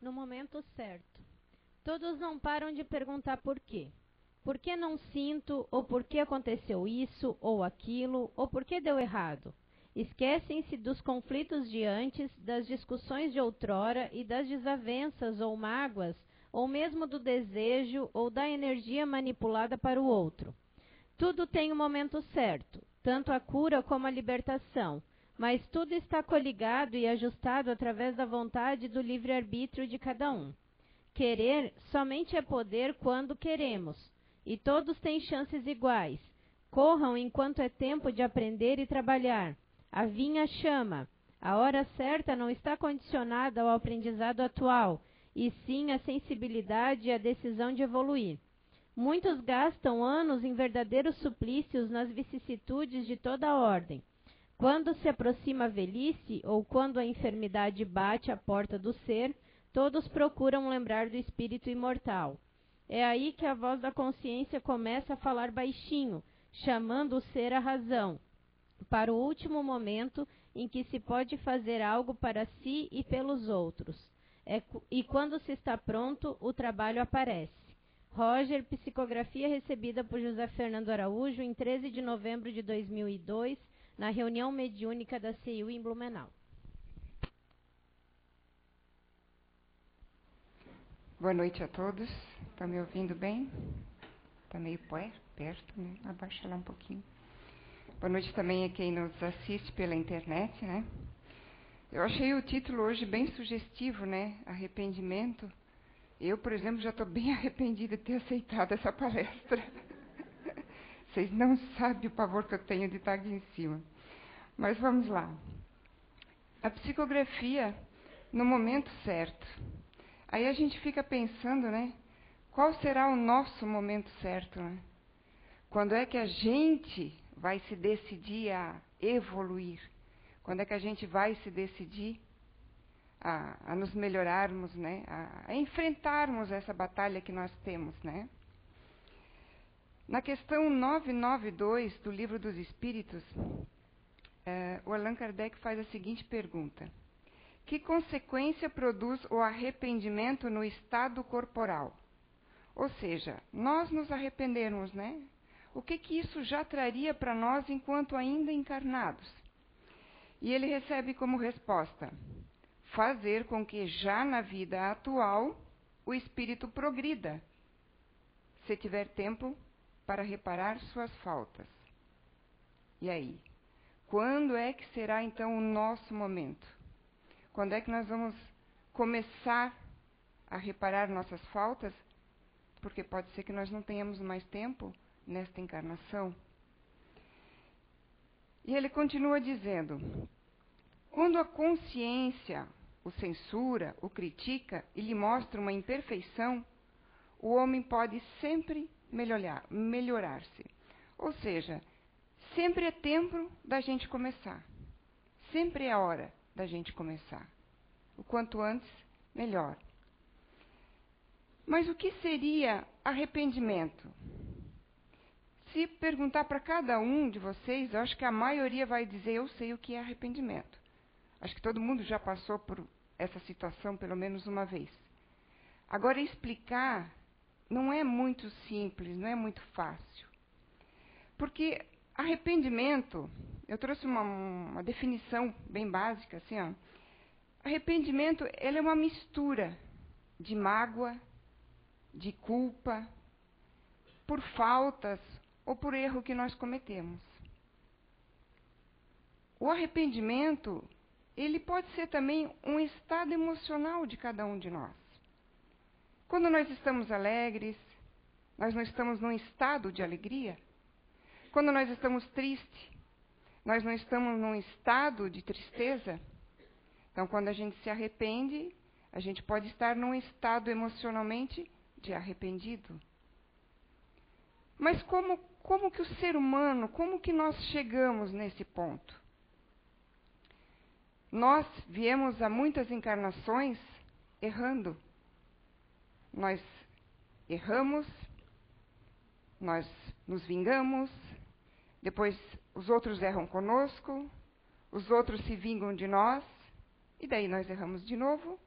no momento certo. Todos não param de perguntar por quê. Por que não sinto, ou por que aconteceu isso, ou aquilo, ou por que deu errado? Esquecem-se dos conflitos de antes, das discussões de outrora e das desavenças ou mágoas, ou mesmo do desejo ou da energia manipulada para o outro. Tudo tem o momento certo, tanto a cura como a libertação, mas tudo está coligado e ajustado através da vontade e do livre-arbítrio de cada um. Querer somente é poder quando queremos, e todos têm chances iguais. Corram enquanto é tempo de aprender e trabalhar. A vinha chama. A hora certa não está condicionada ao aprendizado atual, e sim à sensibilidade e à decisão de evoluir. Muitos gastam anos em verdadeiros suplícios nas vicissitudes de toda a ordem. Quando se aproxima a velhice, ou quando a enfermidade bate à porta do ser, todos procuram lembrar do espírito imortal. É aí que a voz da consciência começa a falar baixinho, chamando o ser à razão, para o último momento em que se pode fazer algo para si e pelos outros. E quando se está pronto, o trabalho aparece. Roger, psicografia recebida por José Fernando Araújo em 13 de novembro de 2002, na reunião mediúnica da CIU em Blumenau. Boa noite a todos. Estão me ouvindo bem? Está meio perto, né? Abaixa lá um pouquinho. Boa noite também a quem nos assiste pela internet, né? Eu achei o título hoje bem sugestivo, né? Arrependimento. Eu, por exemplo, já estou bem arrependida de ter aceitado essa palestra. Vocês não sabem o pavor que eu tenho de estar aqui em cima. Mas vamos lá. A psicografia no momento certo. Aí a gente fica pensando, né? Qual será o nosso momento certo, né? Quando é que a gente vai se decidir a evoluir? Quando é que a gente vai se decidir a nos melhorarmos, né? A enfrentarmos essa batalha que nós temos, né? Na questão 992 do Livro dos Espíritos, o Allan Kardec faz a seguinte pergunta: que consequência produz o arrependimento no estado corporal? Ou seja, nós nos arrependermos, né? O que isso já traria para nós enquanto ainda encarnados? E ele recebe como resposta: fazer com que já na vida atual o espírito progrida, se tiver tempo para reparar suas faltas. E aí? Quando é que será então o nosso momento? Quando é que nós vamos começar a reparar nossas faltas? Porque pode ser que nós não tenhamos mais tempo nesta encarnação. E ele continua dizendo: quando a consciência o censura, o critica e lhe mostra uma imperfeição, o homem pode sempre melhorar-se. Ou seja, sempre é tempo da gente começar. Sempre é a hora da gente começar. O quanto antes, melhor. Mas o que seria arrependimento? Se perguntar para cada um de vocês, eu acho que a maioria vai dizer: eu sei o que é arrependimento. Acho que todo mundo já passou por essa situação pelo menos uma vez. Agora, explicar não é muito simples, não é muito fácil. Porque arrependimento, eu trouxe uma definição bem básica, assim, ó. Arrependimento, ele é uma mistura de mágoa, de culpa, por faltas ou por erro que nós cometemos. O arrependimento, ele pode ser também um estado emocional de cada um de nós. Quando nós estamos alegres, nós não estamos num estado de alegria. Quando nós estamos tristes, nós não estamos num estado de tristeza. Então, quando a gente se arrepende, a gente pode estar num estado emocionalmente de arrependido. Mas como que o ser humano, como que nós chegamos nesse ponto? Nós viemos a muitas encarnações errando. Nós erramos, nós nos vingamos, depois os outros erram conosco, os outros se vingam de nós, e daí nós erramos de novo,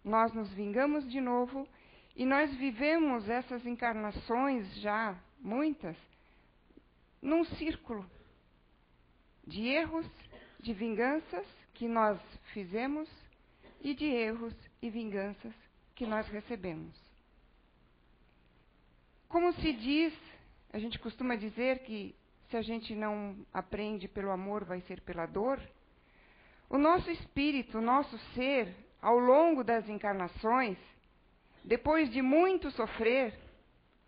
nós nos vingamos de novo e nós vivemos essas encarnações já, muitas, num círculo de erros, de vinganças que nós fizemos e de erros e vinganças que nós recebemos. Como se diz, a gente costuma dizer que se a gente não aprende pelo amor, vai ser pela dor. O nosso espírito, o nosso ser, ao longo das encarnações, depois de muito sofrer,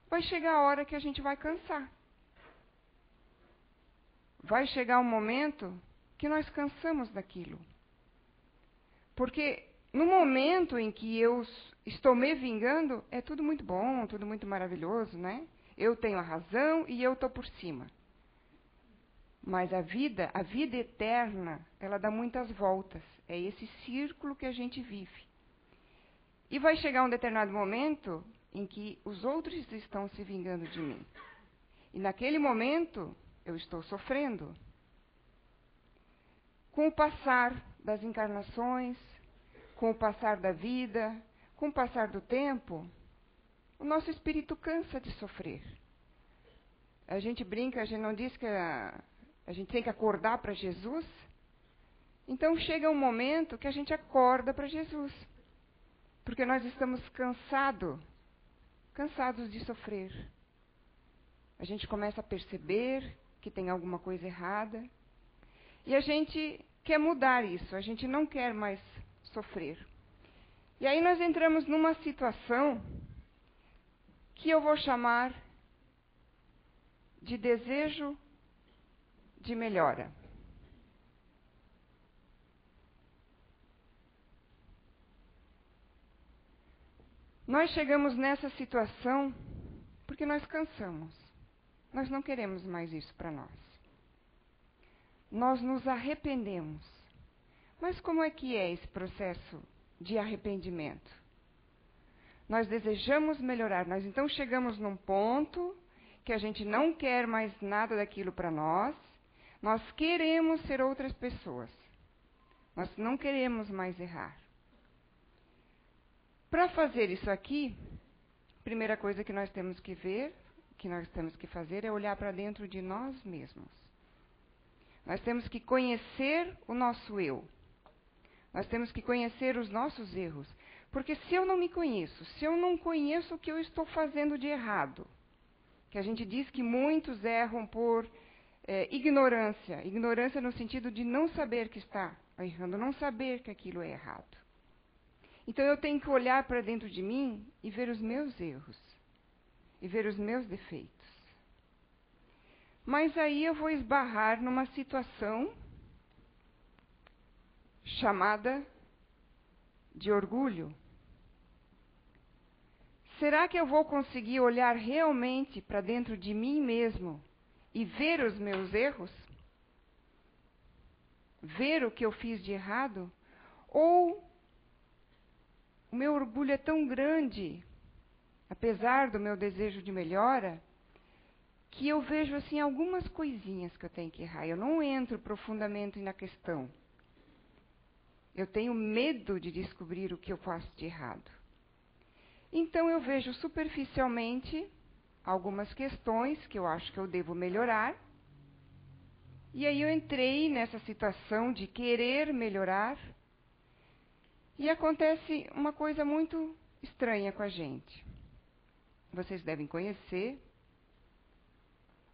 vai chegar a hora que a gente vai cansar. Vai chegar um momento que nós cansamos daquilo. Porque no momento em que eu estou me vingando, é tudo muito bom, tudo muito maravilhoso, né? Eu tenho a razão e eu estou por cima. Mas a vida eterna, ela dá muitas voltas. É esse círculo que a gente vive. E vai chegar um determinado momento em que os outros estão se vingando de mim. E naquele momento, eu estou sofrendo. Com o passar das encarnações, com o passar da vida, com o passar do tempo, o nosso espírito cansa de sofrer. A gente brinca, a gente não diz que a gente tem que acordar para Jesus. Então chega um momento que a gente acorda para Jesus. Porque nós estamos cansados de sofrer. A gente começa a perceber que tem alguma coisa errada. E a gente quer mudar isso, a gente não quer mais sofrer. E aí nós entramos numa situação que eu vou chamar de desejo de melhora. Nós chegamos nessa situação porque nós cansamos. Nós não queremos mais isso para nós. Nós nos arrependemos. Mas como é que é esse processo de arrependimento? Nós desejamos melhorar. Nós então chegamos num ponto que a gente não quer mais nada daquilo para nós. Nós queremos ser outras pessoas. Nós não queremos mais errar. Para fazer isso aqui, a primeira coisa que nós temos que ver, que nós temos que fazer, é olhar para dentro de nós mesmos. Nós temos que conhecer o nosso eu. Nós temos que conhecer os nossos erros. Porque se eu não me conheço, se eu não conheço o que eu estou fazendo de errado, que a gente diz que muitos erram por ignorância. Ignorância no sentido de não saber que está errando, não saber que aquilo é errado. Então eu tenho que olhar para dentro de mim e ver os meus erros. E ver os meus defeitos. Mas aí eu vou esbarrar numa situação chamada de orgulho. Será que eu vou conseguir olhar realmente para dentro de mim mesmo e ver os meus erros? Ver o que eu fiz de errado? Ou o meu orgulho é tão grande, apesar do meu desejo de melhora, que eu vejo assim algumas coisinhas que eu tenho que errar. Eu não entro profundamente na questão. Eu tenho medo de descobrir o que eu faço de errado. Então eu vejo superficialmente algumas questões que eu acho que eu devo melhorar. E aí eu entrei nessa situação de querer melhorar. E acontece uma coisa muito estranha com a gente. Vocês devem conhecer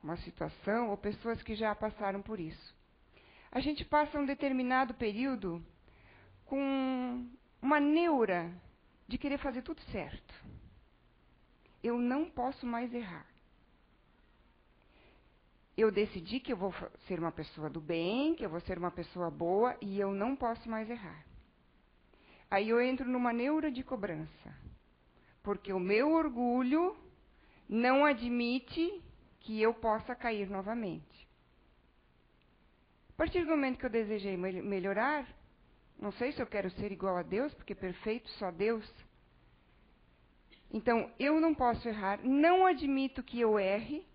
uma situação ou pessoas que já passaram por isso. A gente passa um determinado período com uma neura de querer fazer tudo certo. Eu não posso mais errar. Eu decidi que eu vou ser uma pessoa do bem, que eu vou ser uma pessoa boa e eu não posso mais errar. Aí eu entro numa neura de cobrança. Porque o meu orgulho não admite que eu possa cair novamente. A partir do momento que eu desejei melhorar, não sei se eu quero ser igual a Deus, porque perfeito só Deus. Então, eu não posso errar, não admito que eu erre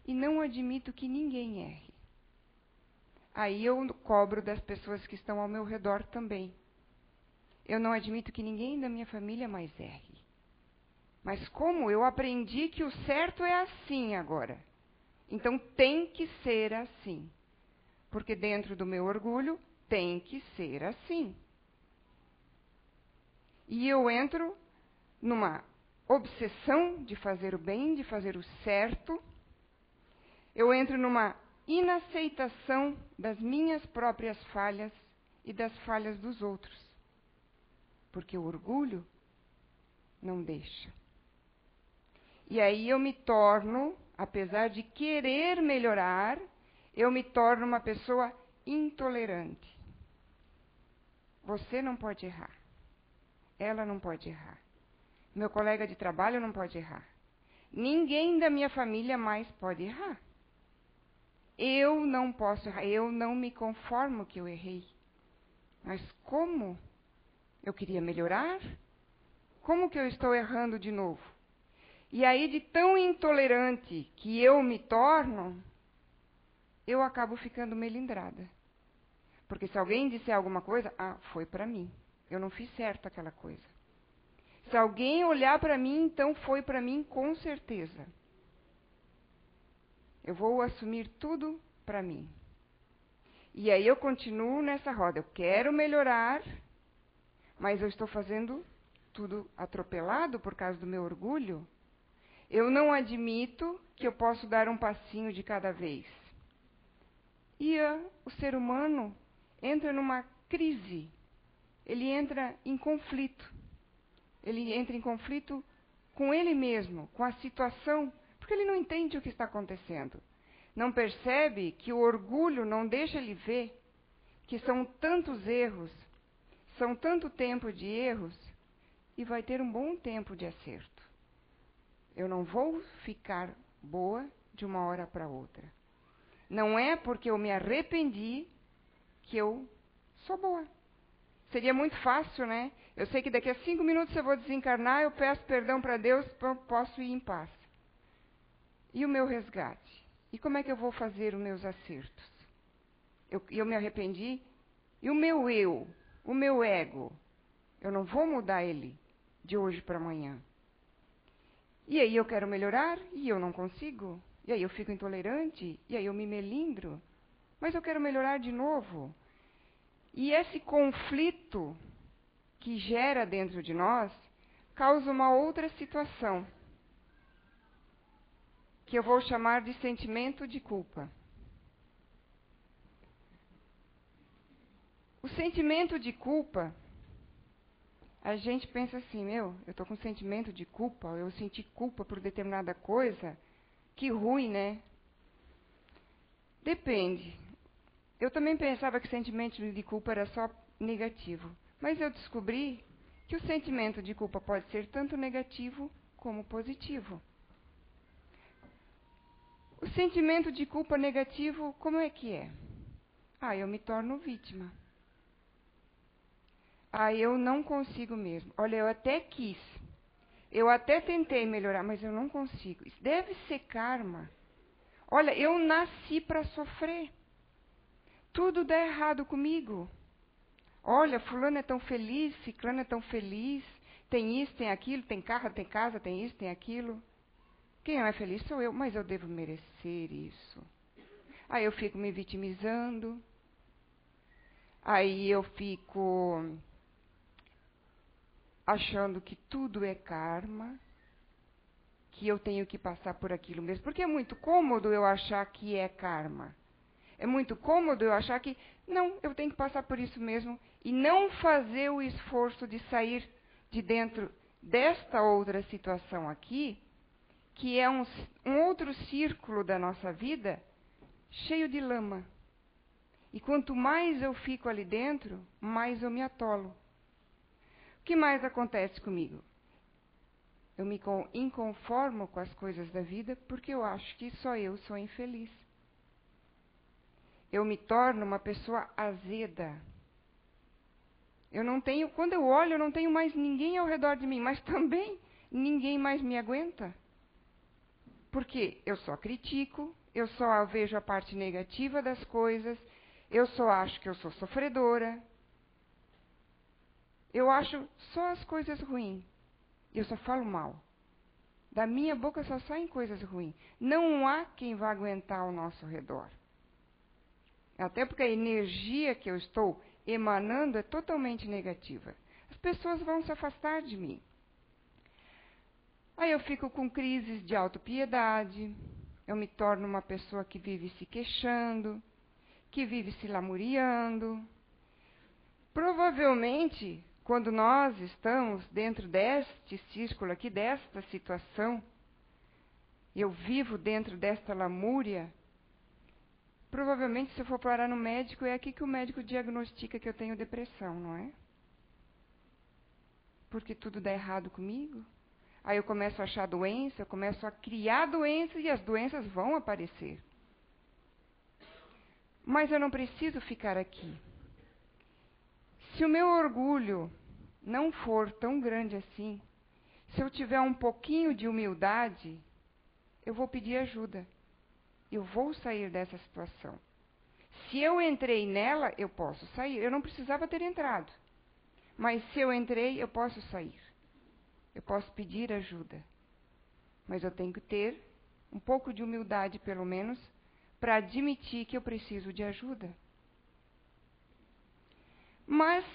e não admito que ninguém erre. Aí eu cobro das pessoas que estão ao meu redor também. eu não admito que ninguém da minha família mais erre. Mas como eu aprendi que o certo é assim agora, então tem que ser assim. Porque dentro do meu orgulho tem que ser assim. E eu entro numa obsessão de fazer o bem, de fazer o certo. Eu entro numa inaceitação das minhas próprias falhas e das falhas dos outros. Porque o orgulho não deixa. E aí eu me torno, apesar de querer melhorar, eu me torno uma pessoa intolerante. Você não pode errar. Ela não pode errar. Meu colega de trabalho não pode errar. Ninguém da minha família mais pode errar. Eu não posso errar. Eu não me conformo que eu errei. Mas como? Eu queria melhorar? Como que eu estou errando de novo? E aí, de tão intolerante que eu me torno, eu acabo ficando melindrada. Porque se alguém disser alguma coisa, foi para mim. Eu não fiz certo aquela coisa. Se alguém olhar para mim, então foi para mim com certeza. Eu vou assumir tudo para mim. E aí eu continuo nessa roda. Eu quero melhorar, mas eu estou fazendo tudo atropelado por causa do meu orgulho. Eu não admito que eu posso dar um passinho de cada vez. E o ser humano entra numa crise. Ele entra em conflito. Ele entra em conflito com ele mesmo, com a situação, porque ele não entende o que está acontecendo. Não percebe que o orgulho não deixa ele ver que são tantos erros, são tanto tempo de erros, e vai ter um bom tempo de acerto. Eu não vou ficar boa de uma hora para outra. Não é porque eu me arrependi que eu sou boa. Seria muito fácil, né? Eu sei que daqui a 5 minutos eu vou desencarnar, eu peço perdão para Deus, posso ir em paz. E o meu resgate? E como é que eu vou fazer os meus acertos? Eu me arrependi, e o meu ego, eu não vou mudar ele de hoje para amanhã. E aí eu quero melhorar, e eu não consigo. E aí eu fico intolerante, e aí eu me melindro. Mas eu quero melhorar de novo. E esse conflito que gera dentro de nós causa uma outra situação, que eu vou chamar de sentimento de culpa. O sentimento de culpa, a gente pensa assim, eu estou com sentimento de culpa, eu senti culpa por determinada coisa, que ruim, né? Depende. Eu também pensava que sentimento de culpa era só negativo, mas eu descobri que o sentimento de culpa pode ser tanto negativo como positivo. O sentimento de culpa negativo, como é que é? Eu me torno vítima. Eu não consigo mesmo. Olha, eu até quis. Eu até tentei melhorar, mas eu não consigo. Isso deve ser karma. Olha, eu nasci para sofrer. Tudo dá errado comigo. Olha, fulano é tão feliz, ciclano é tão feliz. Tem isso, tem aquilo, tem carro, tem casa, tem isso, tem aquilo. Quem não é feliz sou eu, mas eu devo merecer isso. Aí eu fico me vitimizando. Aí eu fico achando que tudo é karma, que eu tenho que passar por aquilo mesmo. Porque é muito cômodo eu achar que é karma. É muito cômodo eu achar que, não, eu tenho que passar por isso mesmo e não fazer o esforço de sair de dentro desta outra situação aqui, que é um outro círculo da nossa vida, cheio de lama. E quanto mais eu fico ali dentro, mais eu me atolo. O que mais acontece comigo? Eu me inconformo com as coisas da vida porque eu acho que só eu sou infeliz. Eu me torno uma pessoa azeda. Quando eu olho, eu não tenho mais ninguém ao redor de mim, mas também ninguém mais me aguenta. Porque eu só critico, eu só vejo a parte negativa das coisas, eu só acho que eu sou sofredora. eu acho só as coisas ruins. Eu só falo mal. Da minha boca só saem coisas ruins. Não há quem vá aguentar ao nosso redor. Até porque a energia que eu estou emanando é totalmente negativa. As pessoas vão se afastar de mim. Aí eu fico com crises de autopiedade. Eu me torno uma pessoa que vive se queixando, que vive se lamuriando. Provavelmente, quando nós estamos dentro deste círculo aqui, desta situação, eu vivo dentro desta lamúria, provavelmente, se eu for parar no médico, é aqui que o médico diagnostica que eu tenho depressão, não é? Porque tudo dá errado comigo. Aí eu começo a achar doença, eu começo a criar doenças e as doenças vão aparecer. Mas eu não preciso ficar aqui. Se o meu orgulho não for tão grande assim, se eu tiver um pouquinho de humildade, eu vou pedir ajuda. Eu vou sair dessa situação. Se eu entrei nela, eu posso sair. Eu não precisava ter entrado. Mas se eu entrei, eu posso sair. Eu posso pedir ajuda. Mas eu tenho que ter um pouco de humildade, pelo menos, para admitir que eu preciso de ajuda. Mas,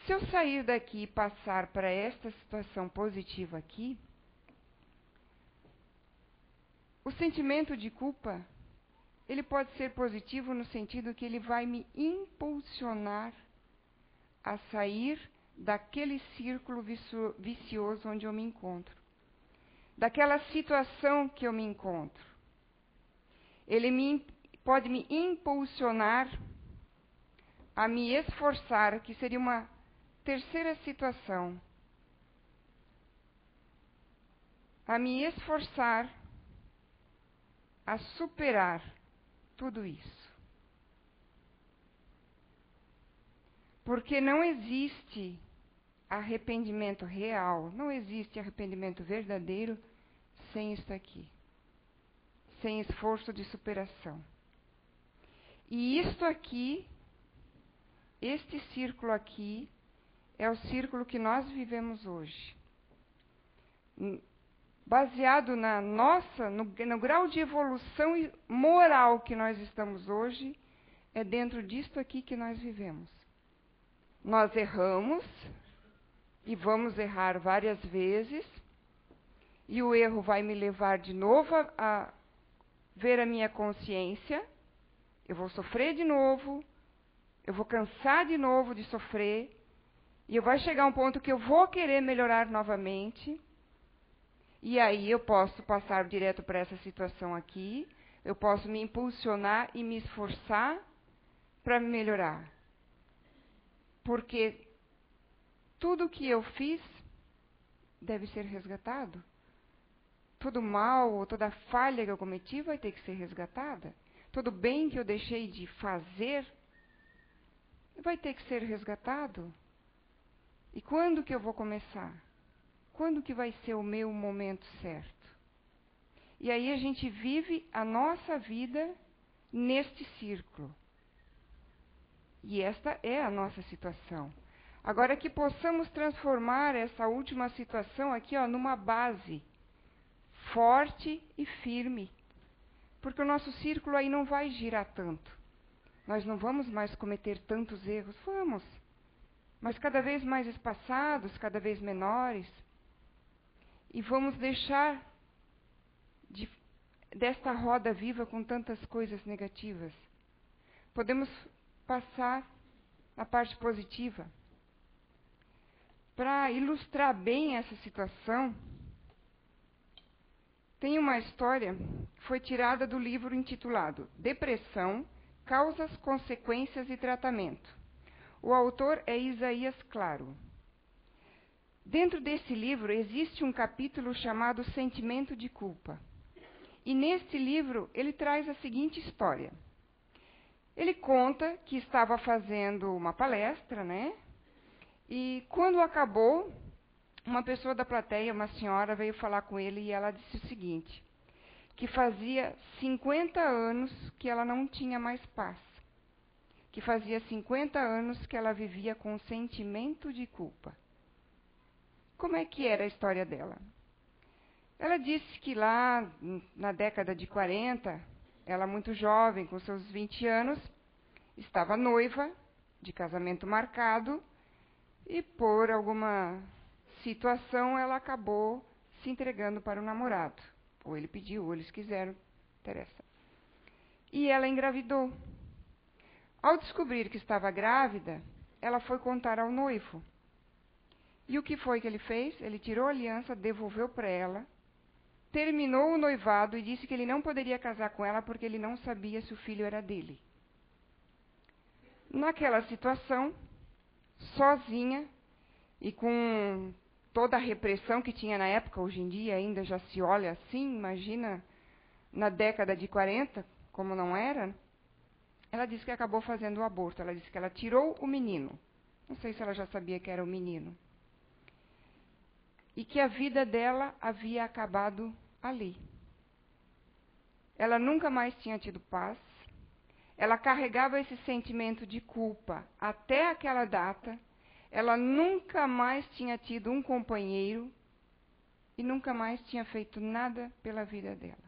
se eu sair daqui e passar para esta situação positiva aqui, o sentimento de culpa, ele pode ser positivo no sentido que ele vai me impulsionar a sair daquele círculo vicioso onde eu me encontro. Daquela situação que eu me encontro. Ele pode me impulsionar a me esforçar, que seria uma terceira situação. A me esforçar a superar tudo isso. Porque não existe arrependimento real, não existe arrependimento verdadeiro sem isso aqui. Sem esforço de superação. E isto aqui, este círculo aqui, é o círculo que nós vivemos hoje. Baseado no grau de evolução moral que nós estamos hoje, é dentro disto aqui que nós vivemos. Nós erramos, e vamos errar várias vezes, e o erro vai me levar de novo a ver a minha consciência, eu vou sofrer de novo, eu vou cansar de novo de sofrer, e vai chegar um ponto que eu vou querer melhorar novamente, e aí eu posso passar direto para essa situação aqui, eu posso me impulsionar e me esforçar para melhorar. Porque tudo que eu fiz deve ser resgatado. Todo mal ou toda falha que eu cometi vai ter que ser resgatada. Todo bem que eu deixei de fazer vai ter que ser resgatado. E quando que eu vou começar? Quando que vai ser o meu momento certo? E aí a gente vive a nossa vida neste círculo. E esta é a nossa situação. Agora que possamos transformar essa última situação aqui, ó, numa base forte e firme. Porque o nosso círculo aí não vai girar tanto. Nós não vamos mais cometer tantos erros. Vamos. Mas cada vez mais espaçados, cada vez menores. E vamos deixar desta roda viva com tantas coisas negativas. Podemos passar na parte positiva. Para ilustrar bem essa situação, tem uma história que foi tirada do livro intitulado Depressão, Causas, Consequências e Tratamento. O autor é Isaías Claro. Dentro desse livro existe um capítulo chamado Sentimento de Culpa. E neste livro ele traz a seguinte história. Ele conta que estava fazendo uma palestra, né? E quando acabou, uma pessoa da plateia, uma senhora, veio falar com ele e ela disse o seguinte, que fazia 50 anos que ela não tinha mais paz. Que fazia 50 anos que ela vivia com sentimento de culpa. Como é que era a história dela? Ela disse que lá na década de 40, ela muito jovem, com seus 20 anos, estava noiva, de casamento marcado, e por alguma situação ela acabou se entregando para o namorado. Ou ele pediu, ou eles quiseram, interessa. E ela engravidou. Ao descobrir que estava grávida, ela foi contar ao noivo. E o que foi que ele fez? Ele tirou a aliança, devolveu para ela, terminou o noivado e disse que ele não poderia casar com ela porque ele não sabia se o filho era dele. Naquela situação, sozinha e com toda a repressão que tinha na época, hoje em dia ainda já se olha assim, imagina na década de 40, como não era, ela disse que acabou fazendo o aborto. Ela disse que ela tirou o menino. Não sei se ela já sabia que era o menino. E que a vida dela havia acabado ali. Ela nunca mais tinha tido paz. Ela carregava esse sentimento de culpa até aquela data. Ela nunca mais tinha tido um companheiro e nunca mais tinha feito nada pela vida dela.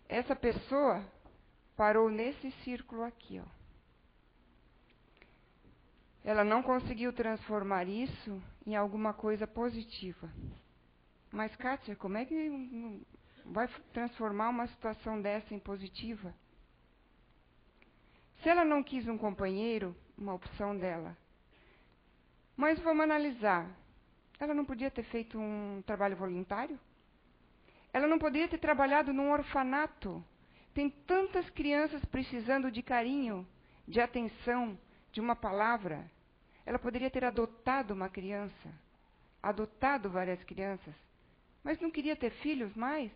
Essa pessoa parou nesse círculo aqui, ó. Ela não conseguiu transformar isso em alguma coisa positiva. Mas, Kátia, como é que vai transformar uma situação dessa em positiva? Se ela não quis um companheiro, uma opção dela. Mas vamos analisar. Ela não podia ter feito um trabalho voluntário? Ela não poderia ter trabalhado num orfanato? Tem tantas crianças precisando de carinho, de atenção, de uma palavra. Ela poderia ter adotado uma criança, adotado várias crianças, mas não queria ter filhos mais,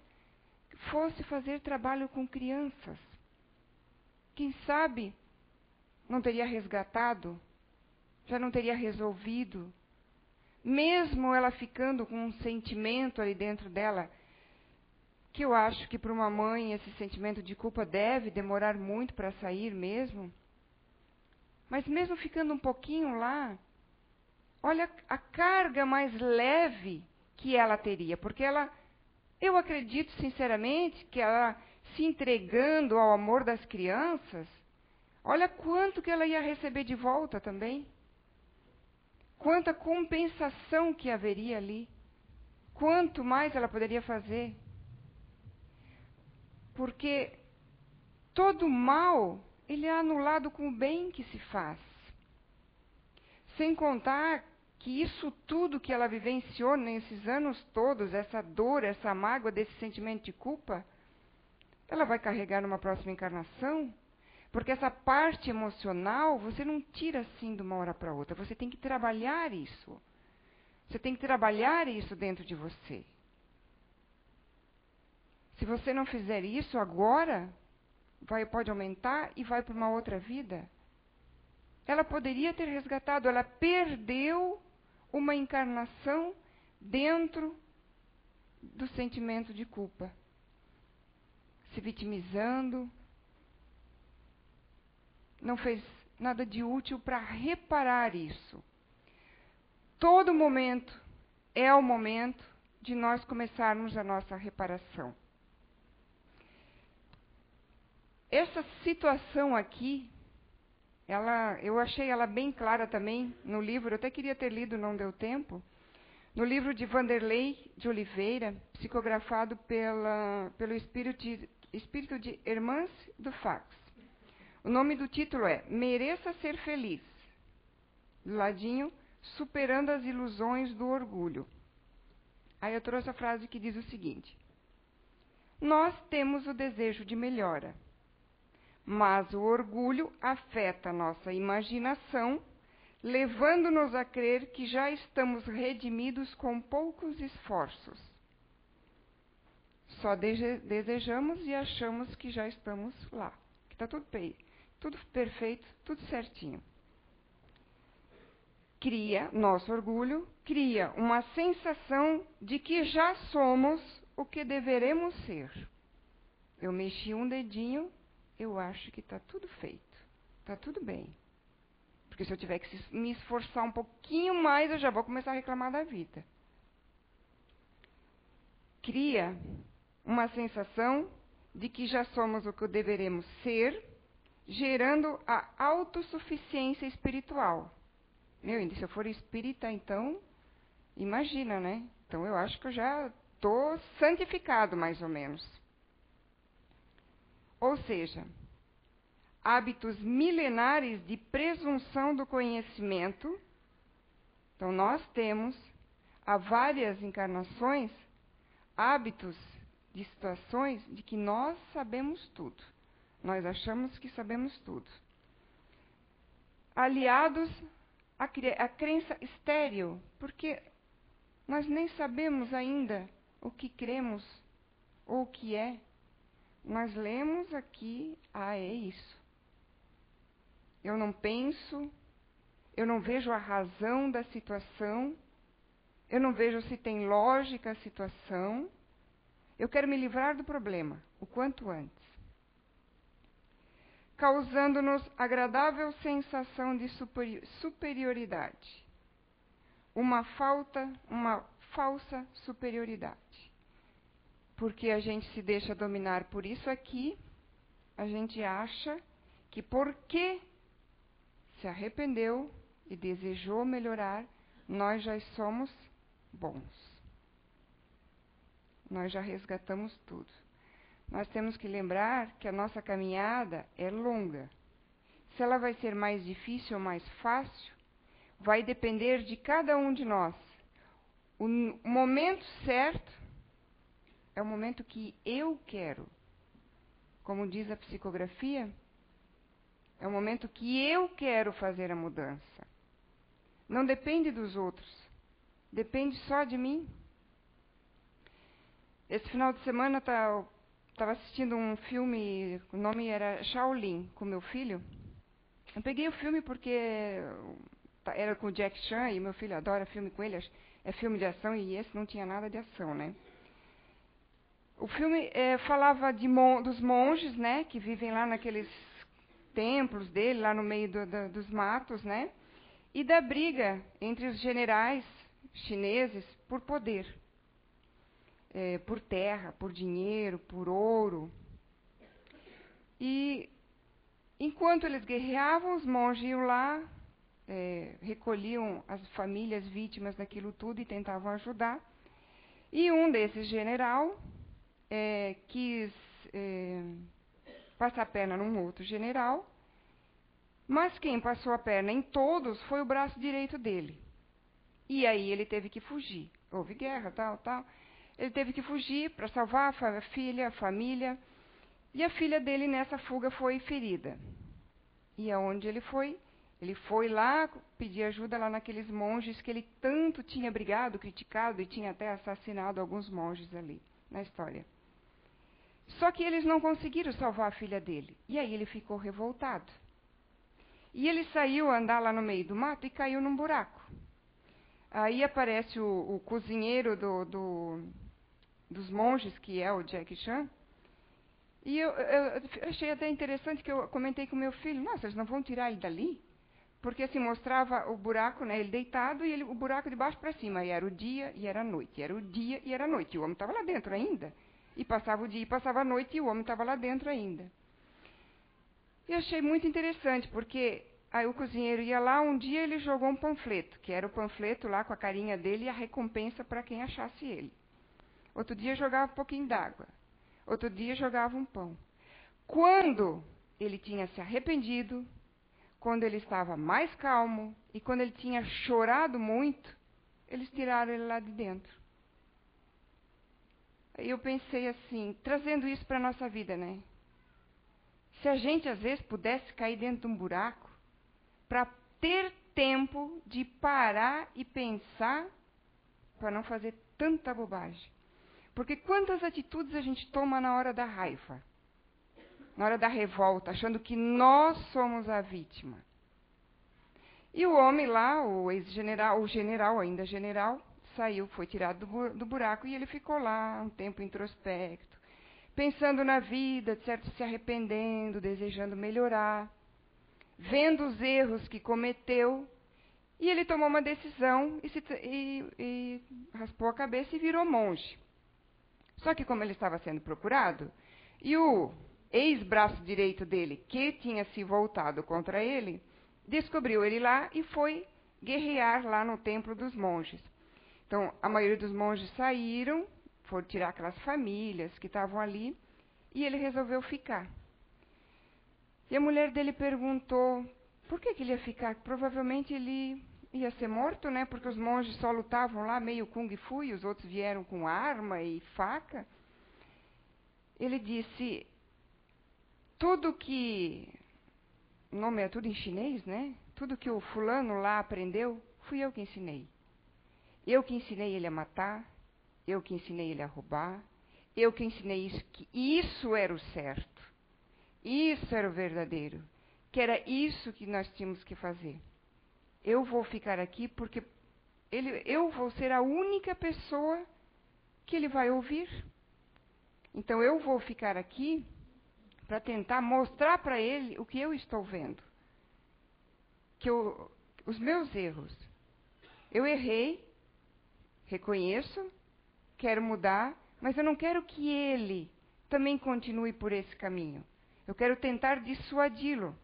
que fosse fazer trabalho com crianças. Quem sabe não teria resgatado, já não teria resolvido, mesmo ela ficando com um sentimento ali dentro dela, que eu acho que para uma mãe esse sentimento de culpa deve demorar muito para sair mesmo. Mas mesmo ficando um pouquinho lá, olha a carga mais leve que ela teria, porque eu acredito sinceramente que ela se entregando ao amor das crianças, olha quanto que ela ia receber de volta também. Quanta compensação que haveria ali. Quanto mais ela poderia fazer. Porque todo mal, ele é anulado com o bem que se faz. Sem contar que isso tudo que ela vivenciou nesses anos todos, essa dor, essa mágoa desse sentimento de culpa, ela vai carregar numa próxima encarnação. Porque essa parte emocional, você não tira assim de uma hora para outra. Você tem que trabalhar isso. Você tem que trabalhar isso dentro de você. Se você não fizer isso agora, pode aumentar e vai para uma outra vida. Ela poderia ter resgatado, ela perdeu uma encarnação dentro do sentimento de culpa. Se vitimizando. Não fez nada de útil para reparar isso. Todo momento é o momento de nós começarmos a nossa reparação. Essa situação aqui, eu achei ela bem clara também no livro, eu até queria ter lido, não deu tempo, no livro de Vanderlei de Oliveira, psicografado pelo espírito de Hermance do Fax. O nome do título é Mereça Ser Feliz. Do ladinho, Superando as Ilusões do Orgulho. Aí eu trouxe a frase que diz o seguinte: nós temos o desejo de melhora, mas o orgulho afeta nossa imaginação, levando-nos a crer que já estamos redimidos com poucos esforços. Só desejamos e achamos que já estamos lá, que está tudo perfeito, tudo certinho. Nosso orgulho cria uma sensação de que já somos o que deveremos ser. Eu mexi um dedinho, eu acho que está tudo feito, está tudo bem. Porque se eu tiver que me esforçar um pouquinho mais, eu já vou começar a reclamar da vida. Cria uma sensação de que já somos o que deveremos ser, gerando a autossuficiência espiritual. Se eu for espírita, então, imagina, né? Então eu acho que eu já estou santificado, mais ou menos. Ou seja, hábitos milenares de presunção do conhecimento. Então nós temos, há várias encarnações, hábitos de situações de que nós sabemos tudo. Nós achamos que sabemos tudo. Aliados à crença estéril, porque nós nem sabemos ainda o que cremos ou o que é. Nós lemos aqui, é isso. Eu não penso, eu não vejo a razão da situação, eu não vejo se tem lógica a situação. Eu quero me livrar do problema, o quanto antes. Causando-nos agradável sensação de superioridade. Uma falsa superioridade. Porque a gente se deixa dominar por isso aqui, a gente acha que porque se arrependeu e desejou melhorar, nós já somos bons. Nós já resgatamos tudo. Nós temos que lembrar que a nossa caminhada é longa. Se ela vai ser mais difícil ou mais fácil, vai depender de cada um de nós. O momento certo é o momento que eu quero. Como diz a psicografia, é o momento que eu quero fazer a mudança. Não depende dos outros. Depende só de mim. Esse final de semana estava assistindo um filme, o nome era Shaolin, com meu filho. Eu peguei o filme porque era com o Jack Chan, e meu filho adora filme com ele, é filme de ação, e esse não tinha nada de ação, né? O filme falava dos monges, né, que vivem lá naqueles templos dele, lá no meio dos matos, né? E da briga entre os generais chineses por poder. Por terra, por dinheiro, por ouro. E enquanto eles guerreavam, os monges iam lá, recolhiam as famílias vítimas daquilo tudo e tentavam ajudar. E um desses general quis passar a perna num outro general, mas quem passou a perna em todos foi o braço direito dele. E aí ele teve que fugir. Houve guerra, tal. Ele teve que fugir para salvar a filha, a família. E a filha dele, nessa fuga, foi ferida. E aonde ele foi? Ele foi lá pedir ajuda lá naqueles monges que ele tanto tinha brigado, criticado e tinha até assassinado alguns monges ali na história. Só que eles não conseguiram salvar a filha dele. E aí ele ficou revoltado. E ele saiu a andar lá no meio do mato e caiu num buraco. Aí aparece o cozinheiro dos monges, que é o Jack Chan. E eu achei até interessante que eu comentei com meu filho, nossa, eles não vão tirar ele dali? Porque assim, mostrava o buraco, né, ele deitado e o buraco de baixo para cima. E era o dia e era a noite, era o dia e era a noite. E o homem estava lá dentro ainda. E passava o dia e passava a noite e o homem estava lá dentro ainda. E achei muito interessante, porque aí o cozinheiro ia lá, um dia ele jogou um panfleto, que era o panfleto lá com a carinha dele e a recompensa para quem achasse ele. Outro dia jogava um pouquinho d'água. Outro dia jogava um pão. Quando ele tinha se arrependido, quando ele estava mais calmo e quando ele tinha chorado muito, eles tiraram ele lá de dentro. Aí eu pensei assim, trazendo isso para a nossa vida, né? Se a gente às vezes pudesse cair dentro de um buraco, para ter tempo de parar e pensar, para não fazer tanta bobagem. Porque quantas atitudes a gente toma na hora da raiva, na hora da revolta, achando que nós somos a vítima. E o homem lá, o ex-general, o general, ainda general, saiu, foi tirado do buraco e ele ficou lá um tempo introspecto, pensando na vida, certo, se arrependendo, desejando melhorar. vendo os erros que cometeu, e ele tomou uma decisão e raspou a cabeça e virou monge. Só que como ele estava sendo procurado, e o ex-braço direito dele, que tinha se voltado contra ele, descobriu ele lá e foi guerrear lá no templo dos monges. Então, a maioria dos monges saíram, foram tirar aquelas famílias que estavam ali, e ele resolveu ficar. E a mulher dele perguntou por que ele ia ficar. Provavelmente ele ia ser morto, né? Porque os monges só lutavam lá meio kung fu e os outros vieram com arma e faca. Ele disse, tudo que... O nome é tudo em chinês, né? Tudo que o fulano lá aprendeu, fui eu que ensinei. Eu que ensinei ele a matar, eu que ensinei ele a roubar, eu que ensinei isso, que isso era o certo. Isso era o verdadeiro. Que era isso que nós tínhamos que fazer. Eu vou ficar aqui porque eu vou ser a única pessoa que ele vai ouvir. Então eu vou ficar aqui para tentar mostrar para ele o que eu estou vendo. Os meus erros. Eu errei, reconheço, quero mudar, mas eu não quero que ele também continue por esse caminho. Eu quero tentar dissuadi-lo.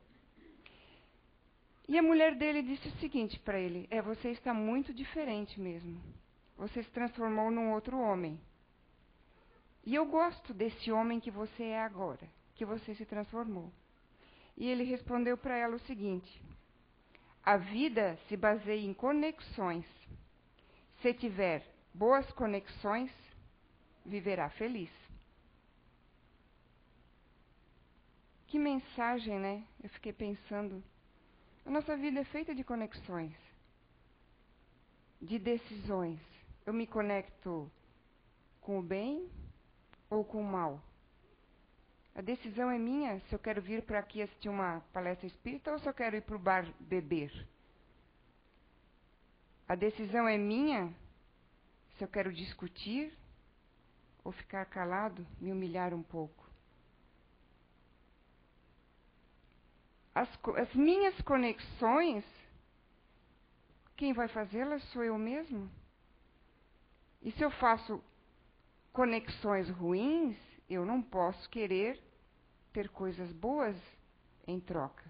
E a mulher dele disse o seguinte para ele, você está muito diferente mesmo. Você se transformou num outro homem. E eu gosto desse homem que você é agora, que você se transformou. E ele respondeu para ela o seguinte, a vida se baseia em conexões. Se tiver boas conexões, viverá feliz. Que mensagem, né? Eu fiquei pensando. A nossa vida é feita de conexões, de decisões. Eu me conecto com o bem ou com o mal? A decisão é minha se eu quero vir para aqui assistir uma palestra espírita ou se eu quero ir para o bar beber. A decisão é minha se eu quero discutir ou ficar calado, me humilhar um pouco. As minhas conexões, quem vai fazê-las sou eu mesmo. E se eu faço conexões ruins, eu não posso querer ter coisas boas em troca.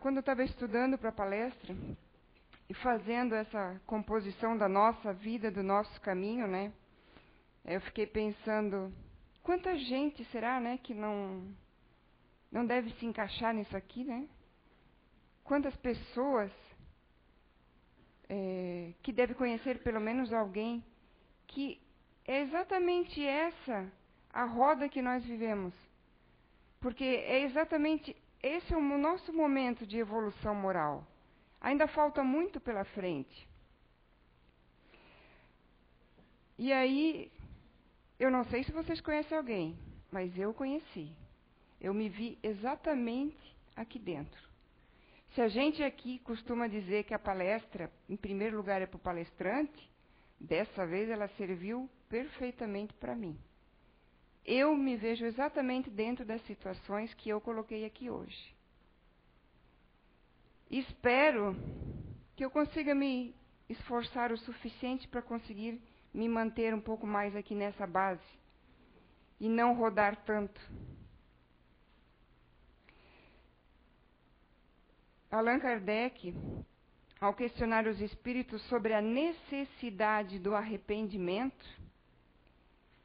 Quando eu estava estudando para a palestra e fazendo essa composição da nossa vida, do nosso caminho, né? Eu fiquei pensando, quanta gente será, né, que não deve se encaixar nisso aqui, né? Quantas pessoas que devem conhecer pelo menos alguém que é exatamente essa a roda que nós vivemos. Porque é exatamente esse é o nosso momento de evolução moral. Ainda falta muito pela frente. E aí, eu não sei se vocês conhecem alguém, mas eu conheci. Eu me vi exatamente aqui dentro. Se a gente aqui costuma dizer que a palestra, em primeiro lugar, é para o palestrante, dessa vez ela serviu perfeitamente para mim. Eu me vejo exatamente dentro das situações que eu coloquei aqui hoje. Espero que eu consiga me esforçar o suficiente para conseguir me manter um pouco mais aqui nessa base e não rodar tanto. Allan Kardec, ao questionar os espíritos sobre a necessidade do arrependimento,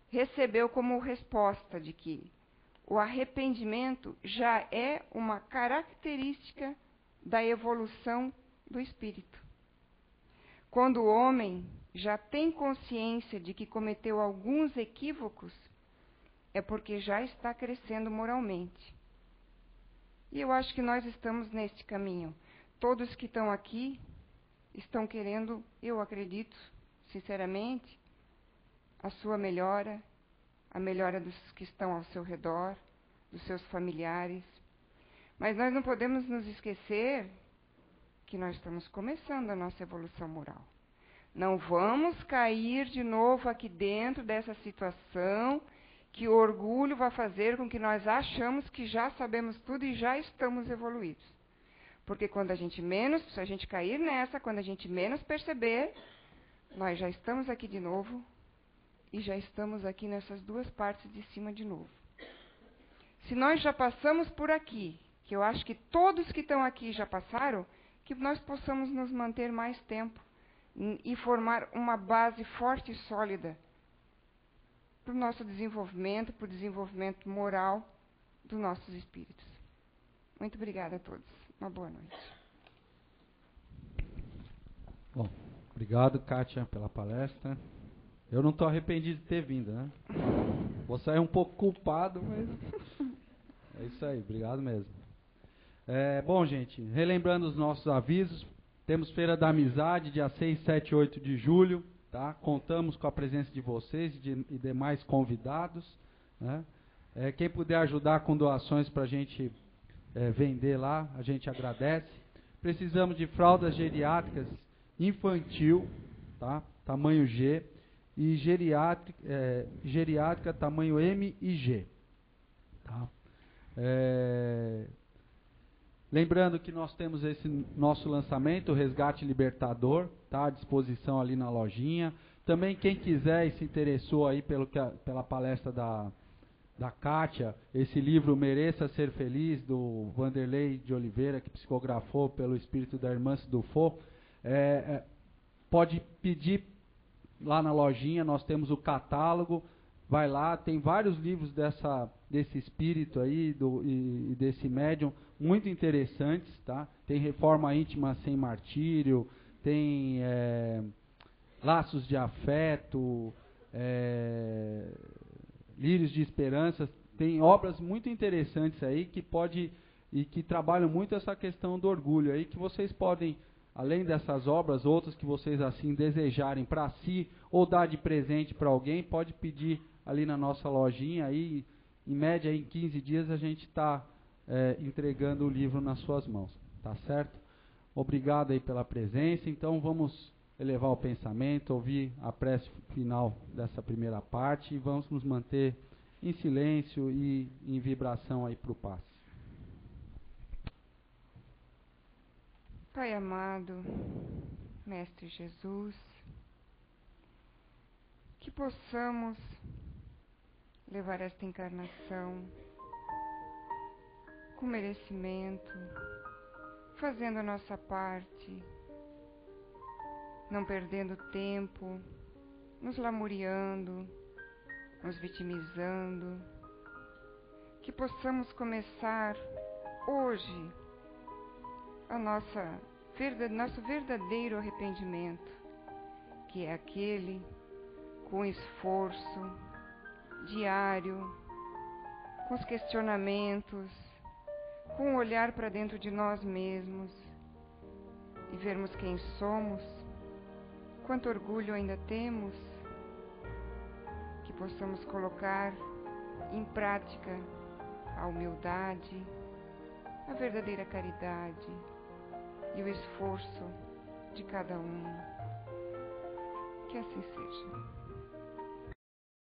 recebeu como resposta de que o arrependimento já é uma característica da evolução do espírito. Quando o homem já tem consciência de que cometeu alguns equívocos, é porque já está crescendo moralmente. E eu acho que nós estamos neste caminho. Todos que estão aqui estão querendo, eu acredito, sinceramente, a sua melhora, a melhora dos que estão ao seu redor, dos seus familiares. Mas nós não podemos nos esquecer que nós estamos começando a nossa evolução moral. Não vamos cair de novo aqui dentro dessa situação que o orgulho vai fazer com que nós achamos que já sabemos tudo e já estamos evoluídos. Porque quando a gente menos, se a gente cair nessa, quando a gente menos perceber, nós já estamos aqui de novo e já estamos aqui nessas duas partes de cima de novo. Se nós já passamos por aqui, que eu acho que todos que estão aqui já passaram, que nós possamos nos manter mais tempo e formar uma base forte e sólida para o nosso desenvolvimento, para o desenvolvimento moral dos nossos espíritos. Muito obrigada a todos. Uma boa noite. Bom, obrigado, Kátia, pela palestra. Eu não estou arrependido de ter vindo, né? Vou sair um pouco culpado, mas é isso aí, obrigado mesmo. Bom, gente, relembrando os nossos avisos, temos Feira da Amizade, dia 6, 7 e 8 de julho, tá? Contamos com a presença de vocês e demais convidados, né? Quem puder ajudar com doações para a gente vender lá, a gente agradece. Precisamos de fraldas geriátricas infantil, tá? Tamanho G, e geriátrica tamanho M e G. Tá? Lembrando que nós temos esse nosso lançamento, o Resgate Libertador, tá? À disposição ali na lojinha. Também quem quiser e se interessou aí pela palestra da Kátia, esse livro Mereça Ser Feliz, do Vanderlei de Oliveira, que psicografou pelo espírito da irmã Dufaux, pode pedir lá na lojinha, nós temos o catálogo, vai lá, tem vários livros desse espírito aí e desse médium, muito interessantes, tá? Tem Reforma Íntima Sem Martírio, tem Laços de Afeto, Lírios de Esperança, tem obras muito interessantes aí que trabalham muito essa questão do orgulho aí, que vocês podem, além dessas obras, outras que vocês assim desejarem para si ou dar de presente para alguém, pode pedir ali na nossa lojinha. Aí, em média, em 15 dias a gente está entregando o livro nas suas mãos. Tá certo? Obrigado aí pela presença. Então vamos elevar o pensamento, ouvir a prece final dessa primeira parte e vamos nos manter em silêncio e em vibração aí para o passe. Pai amado, Mestre Jesus, que possamos levar esta encarnação com merecimento, fazendo a nossa parte, não perdendo tempo, nos lamuriando, nos vitimizando, que possamos começar hoje nosso verdadeiro arrependimento, que é aquele com esforço diário, com os questionamentos, com o olhar para dentro de nós mesmos e vermos quem somos, quanto orgulho ainda temos, que possamos colocar em prática a humildade, a verdadeira caridade e o esforço de cada um. Que assim seja.